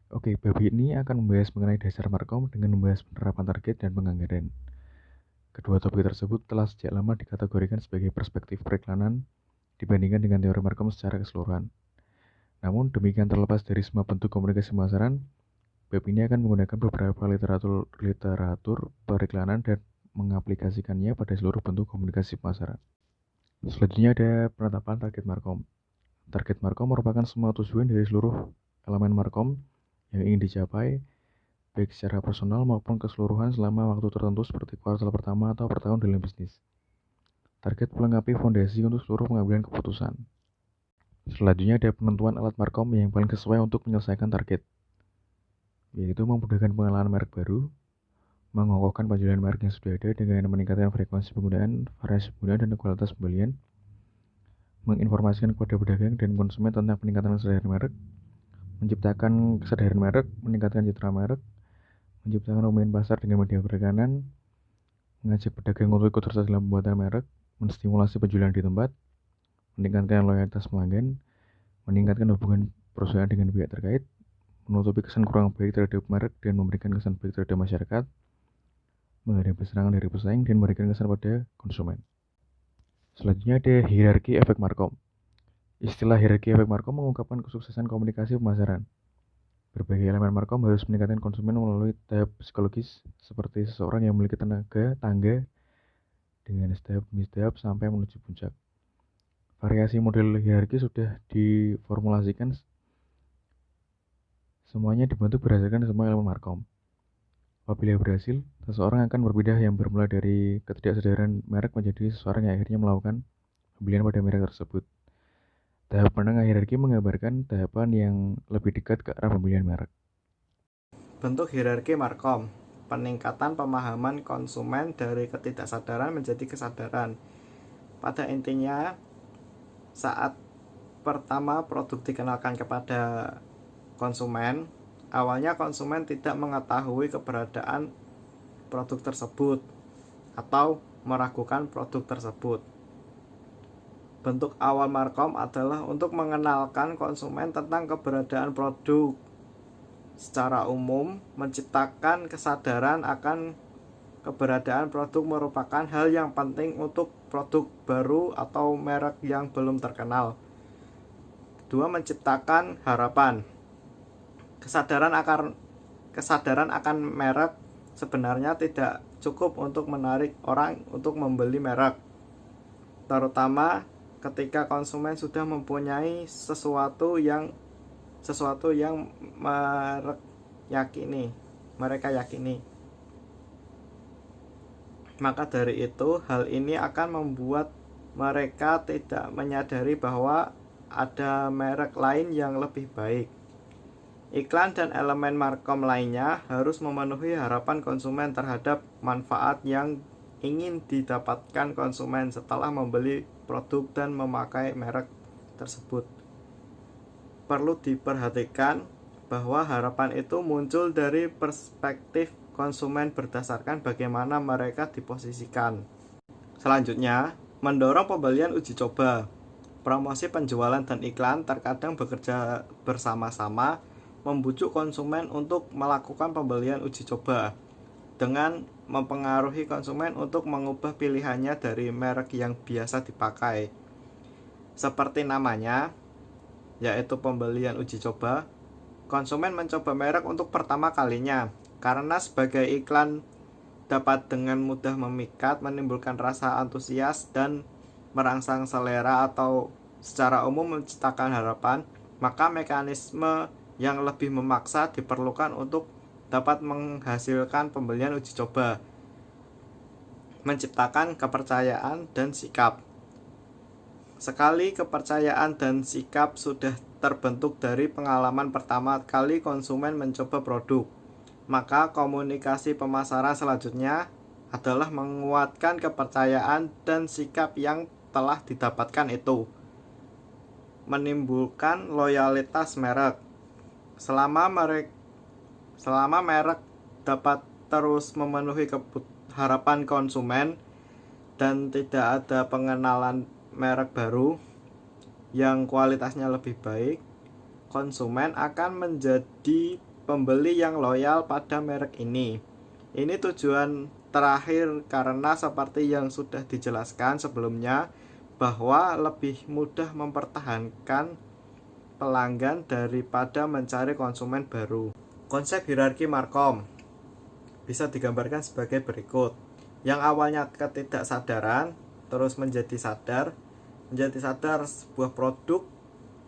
Oke, bab ini akan membahas mengenai dasar Markom dengan membahas penerapan target dan penganggaran. Kedua topik tersebut telah sejak lama dikategorikan sebagai perspektif periklanan dibandingkan dengan teori Markom secara keseluruhan. Namun demikian terlepas dari semua bentuk komunikasi pemasaran, bab ini akan menggunakan beberapa literatur periklanan dan mengaplikasikannya pada seluruh bentuk komunikasi pemasaran. Selanjutnya ada penetapan target Markom. Target Markom merupakan semua tujuan dari seluruh elemen Markom yang ingin dicapai, baik secara personal maupun keseluruhan selama waktu tertentu seperti kuartal pertama atau per tahun dalam bisnis. Target melengkapi fondasi untuk seluruh pengambilan keputusan. Selanjutnya ada penentuan alat Markom yang paling sesuai untuk menyelesaikan target, yaitu memudahkan pengenalan merek baru, mengokohkan penjualan merek yang sudah ada dengan meningkatkan frekuensi penggunaan, variasi penggunaan, dan kualitas pembelian, menginformasikan kepada pedagang dan konsumen tentang peningkatan kesadaran merek, menciptakan kesadaran merek, meningkatkan citra merek, menciptakan domain pasar dengan media perikanan, mengajak pedagang untuk ikut serta dalam pembuatan merek, menstimulasi penjualan di tempat, meningkatkan loyalitas pelanggan, meningkatkan hubungan perusahaan dengan pihak terkait, menutupi kesan kurang baik terhadap merek dan memberikan kesan baik terhadap masyarakat, menghadapi serangan dari pesaing, dan memberikan kesan pada konsumen. Selanjutnya ada hierarki efek Markom. Istilah hierarki efek Markom mengungkapkan kesuksesan komunikasi pemasaran. Berbagai elemen Markom harus meningkatkan konsumen melalui tahap psikologis seperti seseorang yang memiliki tenaga tangga dengan tahap demi tahap sampai menuju puncak. Variasi model hierarki sudah diformulasikan, semuanya dibentuk berdasarkan semua elemen Markom. Apabila berhasil, seseorang akan berpindah yang bermula dari ketidaksadaran merek menjadi seseorang yang akhirnya melakukan pembelian pada merek tersebut. Tahap menengah hierarki menggambarkan tahapan yang lebih dekat ke arah pembelian merek. Bentuk hierarki Markom, peningkatan pemahaman konsumen dari ketidaksadaran menjadi kesadaran. Pada intinya, saat pertama produk dikenalkan kepada konsumen, awalnya konsumen tidak mengetahui keberadaan produk tersebut atau meragukan produk tersebut. Bentuk awal Markom adalah untuk mengenalkan konsumen tentang keberadaan produk. Secara umum, menciptakan kesadaran akan keberadaan produk merupakan hal yang penting untuk produk baru atau merek yang belum terkenal. Dua, menciptakan harapan. Kesadaran akan merek sebenarnya tidak cukup untuk menarik orang untuk membeli merek, terutama ketika konsumen sudah mempunyai sesuatu yang mereka yakini. Maka dari itu, hal ini akan membuat mereka tidak menyadari bahwa ada merek lain yang lebih baik. Iklan dan elemen Markom lainnya harus memenuhi harapan konsumen terhadap manfaat yang ingin didapatkan konsumen setelah membeli produk dan memakai merek tersebut. Perlu diperhatikan bahwa harapan itu muncul dari perspektif konsumen berdasarkan bagaimana mereka diposisikan. Selanjutnya, mendorong pembelian uji coba. Promosi penjualan dan iklan terkadang bekerja bersama-sama membujuk konsumen untuk melakukan pembelian uji coba dengan mempengaruhi konsumen untuk mengubah pilihannya dari merek yang biasa dipakai. Seperti namanya, yaitu pembelian uji coba, konsumen mencoba merek untuk pertama kalinya karena sebagai iklan dapat dengan mudah memikat, menimbulkan rasa antusias dan merangsang selera atau secara umum menciptakan harapan, maka mekanisme yang lebih memaksa diperlukan untuk dapat menghasilkan pembelian uji coba, menciptakan kepercayaan dan sikap. Sekali kepercayaan dan sikap sudah terbentuk dari pengalaman pertama kali konsumen mencoba produk, maka komunikasi pemasaran selanjutnya adalah menguatkan kepercayaan dan sikap yang telah didapatkan itu, menimbulkan loyalitas merek. Selama merek dapat terus memenuhi harapan konsumen dan tidak ada pengenalan merek baru yang kualitasnya lebih baik, konsumen akan menjadi pembeli yang loyal pada merek ini. Ini tujuan terakhir karena seperti yang sudah dijelaskan sebelumnya, bahwa lebih mudah mempertahankan pelanggan daripada mencari konsumen baru. Konsep hierarki Markom bisa digambarkan sebagai berikut. Yang awalnya ketidaksadaran, terus menjadi sadar sebuah produk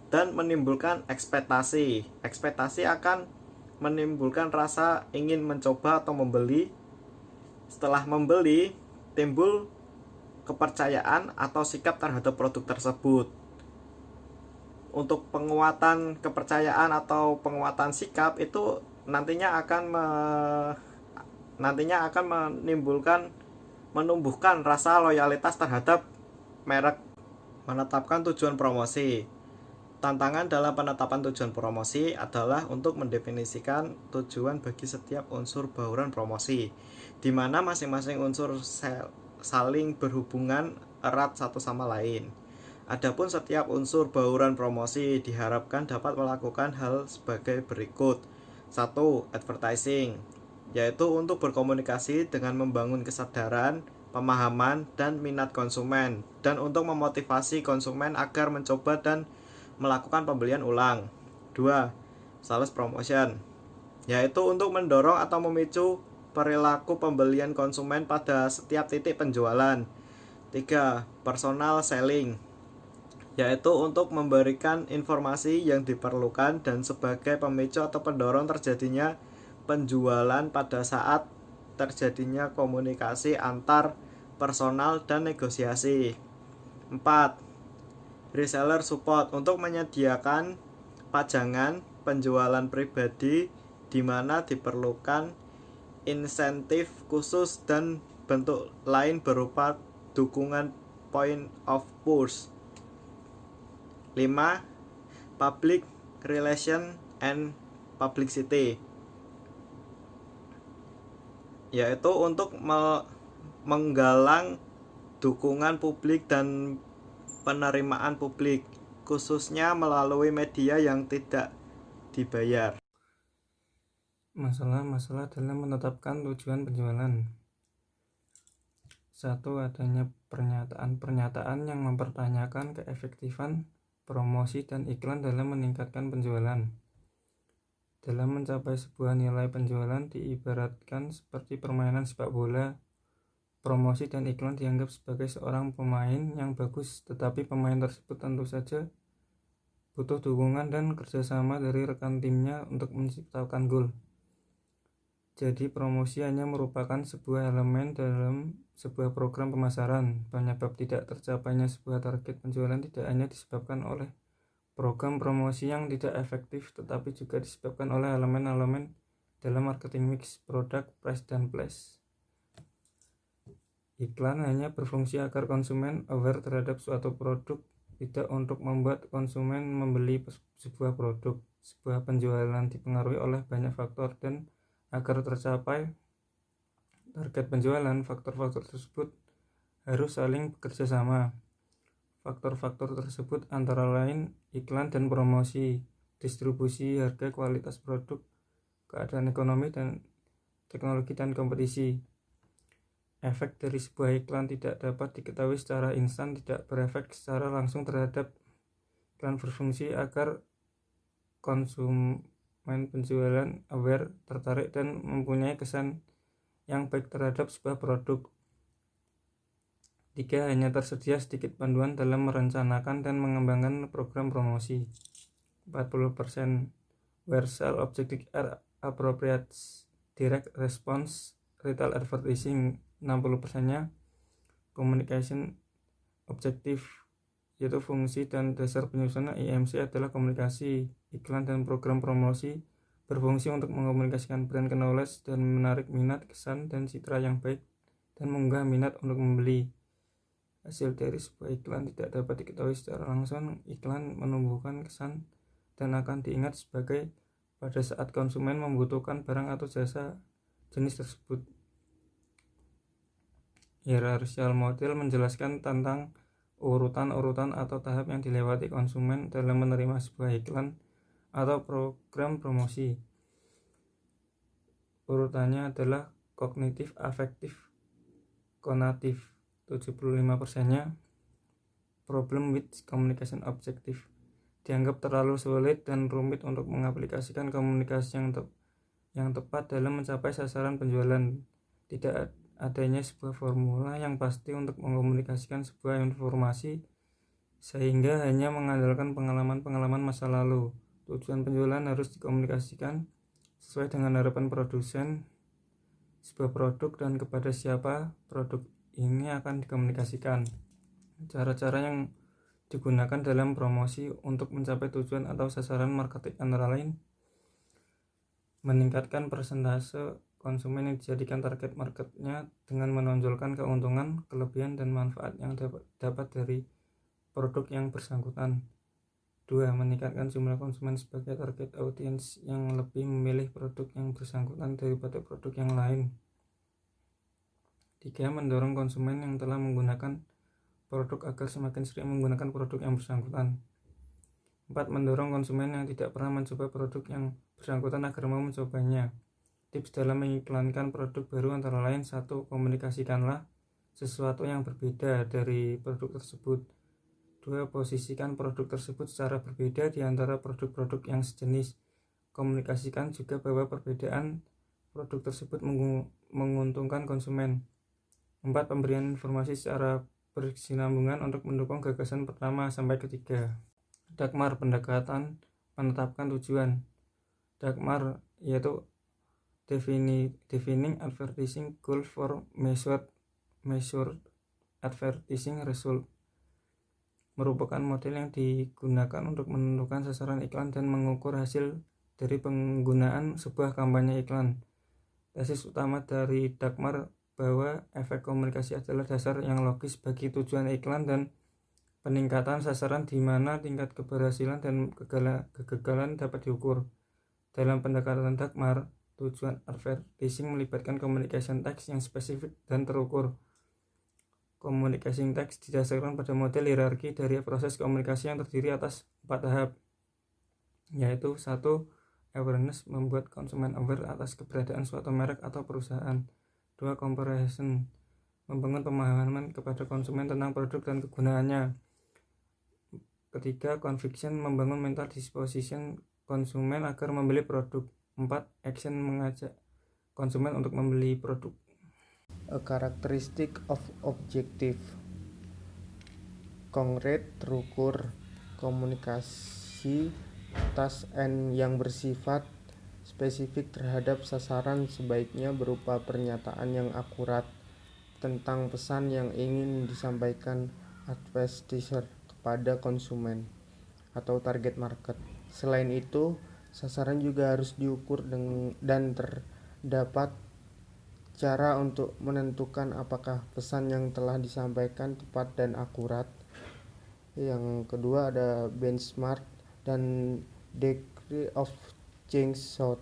dan menimbulkan ekspektasi. Ekspektasi akan menimbulkan rasa ingin mencoba atau membeli. Setelah membeli, timbul kepercayaan atau sikap terhadap produk tersebut. Untuk penguatan kepercayaan atau penguatan sikap itu nantinya akan menumbuhkan rasa loyalitas terhadap merek. Menetapkan tujuan promosi. Tantangan dalam penetapan tujuan promosi adalah untuk mendefinisikan tujuan bagi setiap unsur bauran promosi, di mana masing-masing unsur saling berhubungan erat satu sama lain. Adapun setiap unsur bauran promosi diharapkan dapat melakukan hal sebagai berikut. 1. Advertising, yaitu untuk berkomunikasi dengan membangun kesadaran, pemahaman, dan minat konsumen, dan untuk memotivasi konsumen agar mencoba dan melakukan pembelian ulang. 2. Sales promotion, yaitu untuk mendorong atau memicu perilaku pembelian konsumen pada setiap titik penjualan. 3. Personal selling, yaitu untuk memberikan informasi yang diperlukan dan sebagai pemicu atau pendorong terjadinya penjualan pada saat terjadinya komunikasi antar personal dan negosiasi. 4. Reseller support, untuk menyediakan pajangan penjualan pribadi di mana diperlukan insentif khusus dan bentuk lain berupa dukungan point of push. 5. Public relation and publicity, yaitu untuk menggalang dukungan publik dan penerimaan publik, khususnya melalui media yang tidak dibayar. Masalah-masalah dalam menetapkan tujuan penjualan. 1. Adanya pernyataan-pernyataan yang mempertanyakan keefektifan promosi dan iklan dalam meningkatkan penjualan. Dalam mencapai sebuah nilai penjualan diibaratkan seperti permainan sepak bola. Promosi dan iklan dianggap sebagai seorang pemain yang bagus, tetapi pemain tersebut tentu saja butuh dukungan dan kerjasama dari rekan timnya untuk menciptakan gol. Jadi promosi hanya merupakan sebuah elemen dalam sebuah program pemasaran. Penyebab tidak tercapainya sebuah target penjualan tidak hanya disebabkan oleh program promosi yang tidak efektif, tetapi juga disebabkan oleh elemen-elemen dalam marketing mix, produk, price, dan place. Iklan hanya berfungsi agar konsumen aware terhadap suatu produk, tidak untuk membuat konsumen membeli sebuah produk. Sebuah penjualan dipengaruhi oleh banyak faktor, dan agar tercapai target penjualan, faktor-faktor tersebut harus saling bekerja sama. Faktor-faktor tersebut antara lain iklan dan promosi, distribusi, harga, kualitas produk, keadaan ekonomi dan teknologi, dan kompetisi. Efek dari sebuah iklan tidak dapat diketahui secara instan, tidak berefek secara langsung terhadap iklan, berfungsi agar konsumen penjualan aware, tertarik, dan mempunyai kesan yang baik terhadap sebuah produk. 3. Hanya tersedia sedikit panduan dalam merencanakan dan mengembangkan program promosi. 40% where sale objective are appropriate, direct response, retail advertising. 60%-nya communication objective, yaitu fungsi dan dasar penyusunan IMC adalah komunikasi. Iklan dan program promosi berfungsi untuk mengkomunikasikan brand knowledge dan menarik minat, kesan, dan citra yang baik, dan mengunggah minat untuk membeli. Hasil dari sebuah iklan tidak dapat diketahui secara langsung. Iklan menumbuhkan kesan dan akan diingat sebagai pada saat konsumen membutuhkan barang atau jasa jenis tersebut. Hierarchical model menjelaskan tentang urutan-urutan atau tahap yang dilewati konsumen dalam menerima sebuah iklan atau program promosi. urutannya adalah kognitif, afektif, konatif. 75%-nya problem with communication objective. Dianggap terlalu sulit dan rumit untuk mengaplikasikan komunikasi yang tepat dalam mencapai sasaran penjualan. Tidak adanya sebuah formula yang pasti untuk mengkomunikasikan sebuah informasi sehingga hanya mengandalkan pengalaman-pengalaman masa lalu. Tujuan penjualan harus dikomunikasikan sesuai dengan harapan produsen sebuah produk dan kepada siapa produk ini akan dikomunikasikan. Cara-cara yang digunakan dalam promosi untuk mencapai tujuan atau sasaran marketing antara lain meningkatkan persentase konsumen yang dijadikan target marketnya dengan menonjolkan keuntungan, kelebihan, dan manfaat yang dapat dari produk yang bersangkutan. 2. Meningkatkan jumlah konsumen sebagai target audience yang lebih memilih produk yang bersangkutan daripada produk yang lain. 3. Mendorong konsumen yang telah menggunakan produk agar semakin sering menggunakan produk yang bersangkutan. 4. Mendorong konsumen yang tidak pernah mencoba produk yang bersangkutan agar mau mencobanya. Tips dalam mengiklankan produk baru antara lain: 1. Komunikasikanlah sesuatu yang berbeda dari produk tersebut. 2. Posisikan produk tersebut secara berbeda di antara produk-produk yang sejenis. Komunikasikan juga bahwa perbedaan produk tersebut menguntungkan konsumen. 4. Pemberian informasi secara berkesinambungan untuk mendukung gagasan pertama sampai ketiga. Dagmar, pendekatan menetapkan tujuan. Dagmar yaitu defining advertising goal for measured advertising result, merupakan model yang digunakan untuk menentukan sasaran iklan dan mengukur hasil dari penggunaan sebuah kampanye iklan. Tesis utama dari Dagmar bahwa efek komunikasi adalah dasar yang logis bagi tujuan iklan dan peningkatan sasaran di mana tingkat keberhasilan dan kegagalan dapat diukur. Dalam pendekatan Dagmar, tujuan advertising melibatkan communication text yang spesifik dan terukur. Communication text didasarkan pada model hierarki dari proses komunikasi yang terdiri atas 4 tahap, yaitu 1. Awareness, membuat konsumen aware atas keberadaan suatu merek atau perusahaan. 2. Comprehension, membangun pemahaman kepada konsumen tentang produk dan kegunaannya. 3. Conviction, membangun mental disposition konsumen agar membeli produk. 4. Action, mengajak konsumen untuk membeli produk. A characteristic of objective: konkret, terukur. Komunikasi task and yang bersifat spesifik terhadap sasaran sebaiknya berupa pernyataan yang akurat tentang pesan yang ingin disampaikan advertiser kepada konsumen atau target market. Selain itu, sasaran juga harus diukur dan terdapat cara untuk menentukan apakah pesan yang telah disampaikan tepat dan akurat. Yang kedua ada benchmark dan degree of change shot.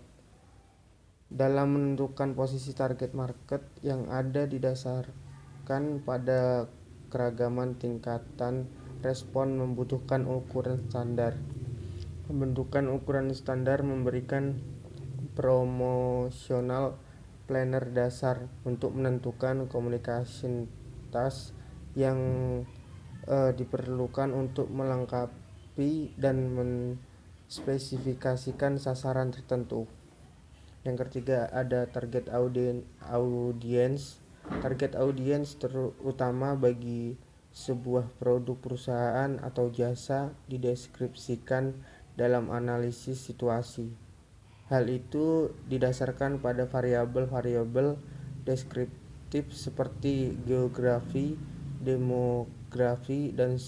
Dalam menentukan posisi target market yang ada didasarkan pada keragaman tingkatan respon membutuhkan ukuran standar. Pembentukan ukuran standar memberikan promotional planner dasar untuk menentukan communication task yang diperlukan untuk melengkapi dan menspesifikasikan sasaran tertentu. Yang ketiga ada target audience. Target audience terutama bagi sebuah produk, perusahaan, atau jasa dideskripsikan dalam analisis situasi. Hal itu didasarkan pada variabel-variabel deskriptif seperti geografi, demografi, dan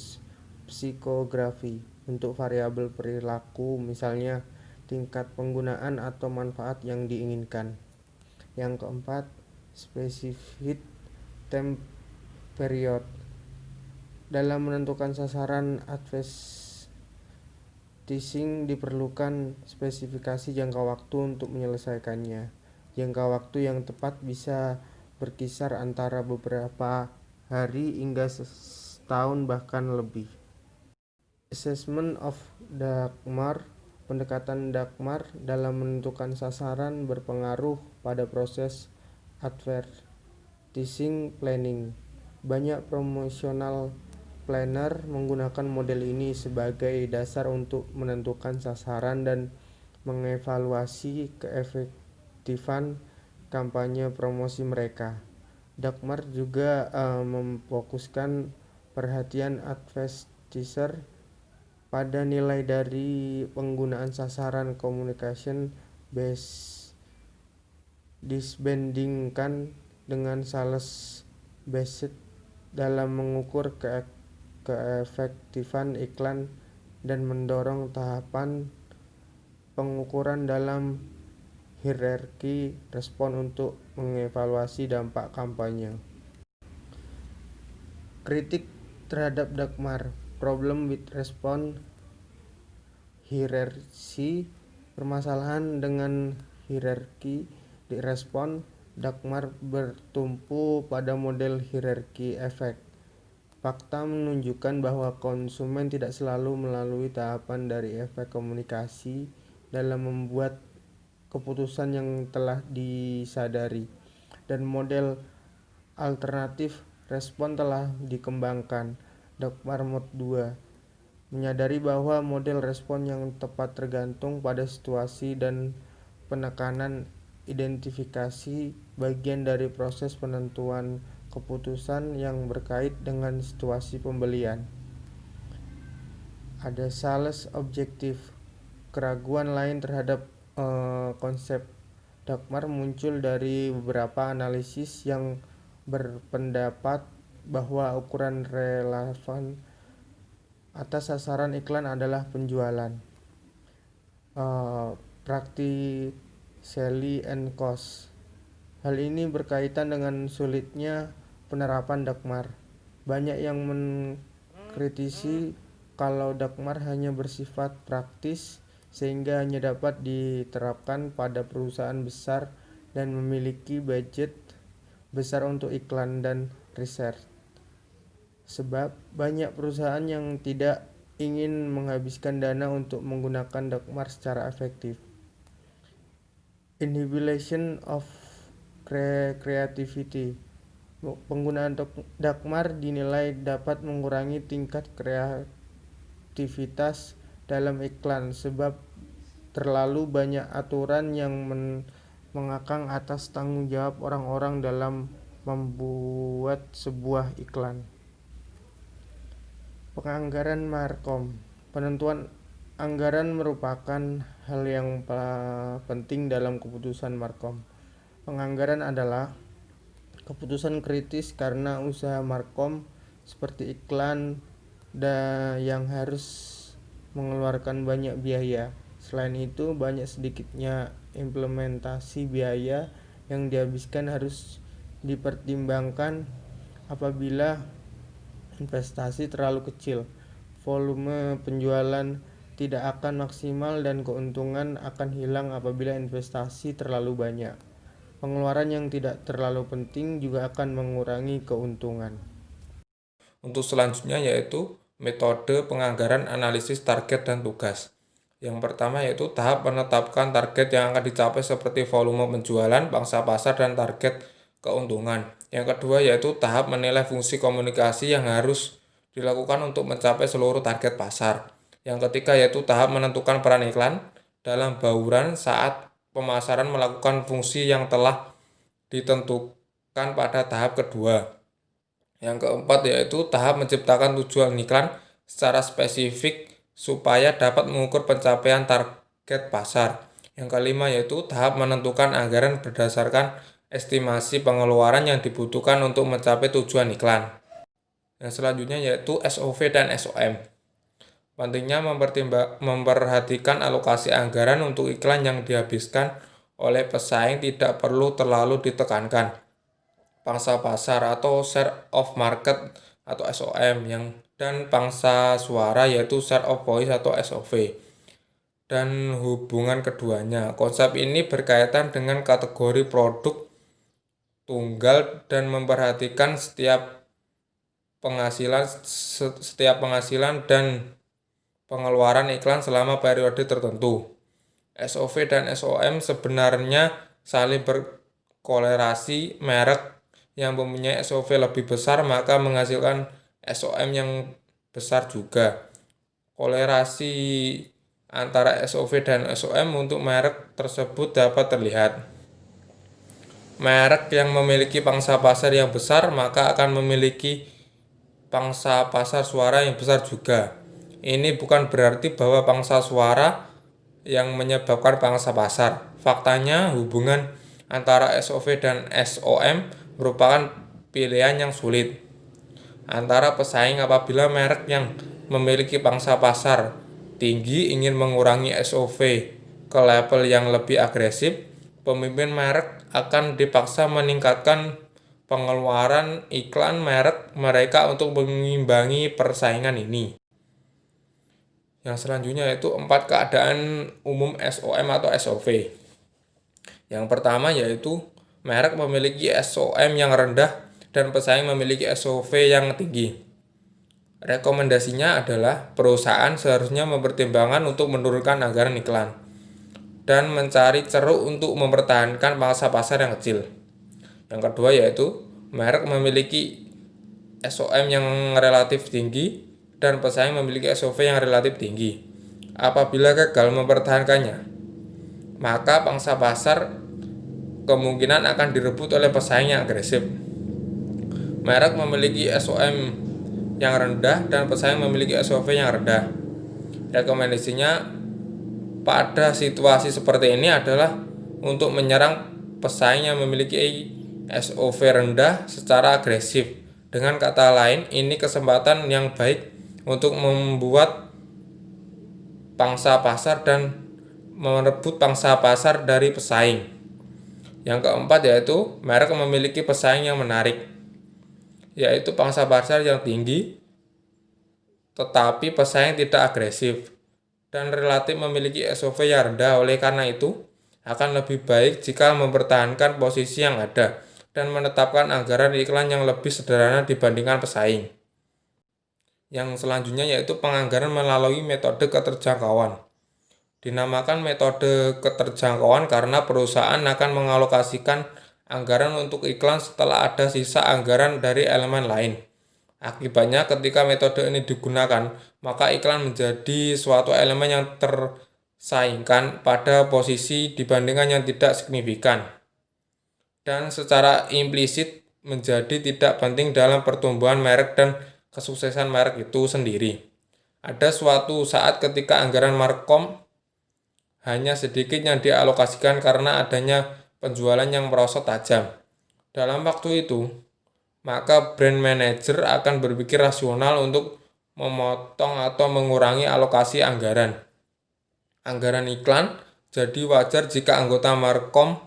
psikografi. Untuk variabel perilaku misalnya tingkat penggunaan atau manfaat yang diinginkan. Yang keempat, specific time period. Dalam menentukan sasaran advertising diperlukan spesifikasi jangka waktu untuk menyelesaikannya. Jangka waktu yang tepat bisa berkisar antara beberapa hari hingga setahun bahkan lebih. Assessment of Dagmar Pendekatan Dagmar dalam menentukan sasaran berpengaruh pada proses advertising planning. Banyak promotional planner menggunakan model ini sebagai dasar untuk menentukan sasaran dan mengevaluasi keefektifan kampanye promosi mereka. Dagmar juga memfokuskan perhatian advertiser pada nilai dari penggunaan sasaran communication based dibandingkan dengan sales based dalam mengukur keefektifan iklan dan mendorong tahapan pengukuran dalam hierarki respon untuk mengevaluasi dampak kampanye. Kritik terhadap Dagmar. Problem with response hierarchy. Permasalahan dengan hierarki di respon Dagmar bertumpu pada model hierarki efek. Fakta menunjukkan bahwa konsumen tidak selalu melalui tahapan dari efek komunikasi dalam membuat keputusan yang telah disadari, dan model alternatif respon telah dikembangkan. Dagmar Mode 2 menyadari bahwa model respon yang tepat tergantung pada situasi dan penekanan identifikasi bagian dari proses penentuan keputusan yang berkait dengan situasi pembelian. Ada sales objektif. Keraguan lain terhadap konsep Dagmar muncul dari beberapa analisis yang berpendapat bahwa ukuran relevan atas sasaran iklan adalah penjualan, practicality and cost. Hal ini berkaitan dengan sulitnya penerapan Dagmar. Banyak yang mengkritisi kalau Dagmar hanya bersifat praktis sehingga hanya dapat diterapkan pada perusahaan besar dan memiliki budget besar untuk iklan dan riset. Sebab banyak perusahaan yang tidak ingin menghabiskan dana untuk menggunakan Dagmar secara efektif. Inhibition of creativity. Penggunaan Dagmar dinilai dapat mengurangi tingkat kreativitas dalam iklan sebab terlalu banyak aturan yang mengekang atas tanggung jawab orang-orang dalam membuat sebuah iklan. Penganggaran Markom. Penentuan anggaran merupakan hal yang penting dalam keputusan Markom. Penganggaran adalah keputusan kritis karena usaha Markom seperti iklan yang harus mengeluarkan banyak biaya. Selain itu, banyak sedikitnya implementasi biaya yang dihabiskan harus dipertimbangkan. Apabila investasi terlalu kecil, volume penjualan tidak akan maksimal dan keuntungan akan hilang apabila investasi terlalu banyak. Pengeluaran yang tidak terlalu penting juga akan mengurangi keuntungan. Untuk selanjutnya yaitu metode penganggaran analisis target dan tugas. Yang pertama yaitu tahap menetapkan target yang akan dicapai seperti volume penjualan, pangsa pasar, dan target keuntungan. Yang kedua yaitu tahap menilai fungsi komunikasi yang harus dilakukan untuk mencapai seluruh target pasar. Yang ketiga yaitu tahap menentukan peran iklan dalam bauran saat pemasaran melakukan fungsi yang telah ditentukan pada tahap kedua. Yang keempat yaitu tahap menciptakan tujuan iklan secara spesifik supaya dapat mengukur pencapaian target pasar. Yang kelima yaitu tahap menentukan anggaran berdasarkan estimasi pengeluaran yang dibutuhkan untuk mencapai tujuan iklan. Yang selanjutnya yaitu SOV dan SOM. Pentingnya memperhatikan alokasi anggaran untuk iklan yang dihabiskan oleh pesaing tidak perlu terlalu ditekankan. Pangsa pasar atau share of market atau SOM dan pangsa suara yaitu share of voice atau SOV. Dan hubungan keduanya. Konsep ini berkaitan dengan kategori produk tunggal dan memperhatikan setiap penghasilan dan pengeluaran iklan selama periode tertentu. SOV dan SOM sebenarnya saling berkolerasi. Merek yang mempunyai SOV lebih besar maka menghasilkan SOM yang besar juga. Kolerasi antara SOV dan SOM untuk merek tersebut dapat terlihat. Merek yang memiliki pangsa pasar yang besar maka akan memiliki pangsa pasar suara yang besar juga. Ini bukan berarti bahwa pangsa suara yang menyebabkan pangsa pasar. Faktanya, hubungan antara SOV dan SOM merupakan pilihan yang sulit antara pesaing. Apabila merek yang memiliki pangsa pasar tinggi ingin mengurangi SOV ke level yang lebih agresif, pemimpin merek akan dipaksa meningkatkan pengeluaran iklan merek mereka untuk mengimbangi persaingan ini. Yang selanjutnya yaitu 4 keadaan umum SOM atau SOV. Yang pertama yaitu merek memiliki SOM yang rendah dan pesaing memiliki SOV yang tinggi. Rekomendasinya adalah perusahaan seharusnya mempertimbangkan untuk menurunkan anggaran iklan dan mencari ceruk untuk mempertahankan pangsa pasar yang kecil. Yang kedua yaitu merek memiliki SOM yang relatif tinggi dan pesaing memiliki SOV yang relatif tinggi. Apabila gagal mempertahankannya, maka pangsa pasar kemungkinan akan direbut oleh pesaing yang agresif. Merek memiliki SOM yang rendah dan pesaing memiliki SOV yang rendah. Rekomendasinya pada situasi seperti ini adalah untuk menyerang pesaing yang memiliki SOV rendah secara agresif. Dengan kata lain, ini kesempatan yang baik untuk membuat pangsa pasar dan merebut pangsa pasar dari pesaing. Yang keempat yaitu merek memiliki pesaing yang menarik, yaitu pangsa pasar yang tinggi tetapi pesaing tidak agresif dan relatif memiliki SOV yang rendah. Oleh karena itu, akan lebih baik jika mempertahankan posisi yang ada dan menetapkan anggaran iklan yang lebih sederhana dibandingkan pesaing. Yang selanjutnya yaitu penganggaran melalui metode keterjangkauan. Dinamakan metode keterjangkauan karena perusahaan akan mengalokasikan anggaran untuk iklan setelah ada sisa anggaran dari elemen lain. Akibatnya ketika metode ini digunakan, maka iklan menjadi suatu elemen yang tersaingkan pada posisi dibandingkan yang tidak signifikan, dan secara implisit menjadi tidak penting dalam pertumbuhan merek dan kesuksesan merek itu sendiri. Ada suatu saat ketika anggaran markom hanya sedikit yang dialokasikan karena adanya penjualan yang merosot tajam. Dalam waktu itu, maka brand manager akan berpikir rasional untuk memotong atau mengurangi alokasi anggaran iklan. Jadi wajar jika anggota markom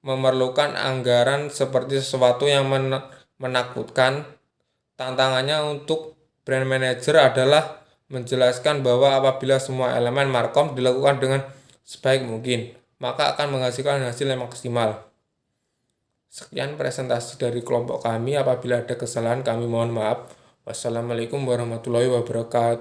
memerlukan anggaran seperti sesuatu yang menakutkan. Tantangannya untuk brand manager adalah menjelaskan bahwa apabila semua elemen markom dilakukan dengan sebaik mungkin, maka akan menghasilkan hasil yang maksimal. Sekian presentasi dari kelompok kami. Apabila ada kesalahan kami mohon maaf. Wassalamualaikum warahmatullahi wabarakatuh.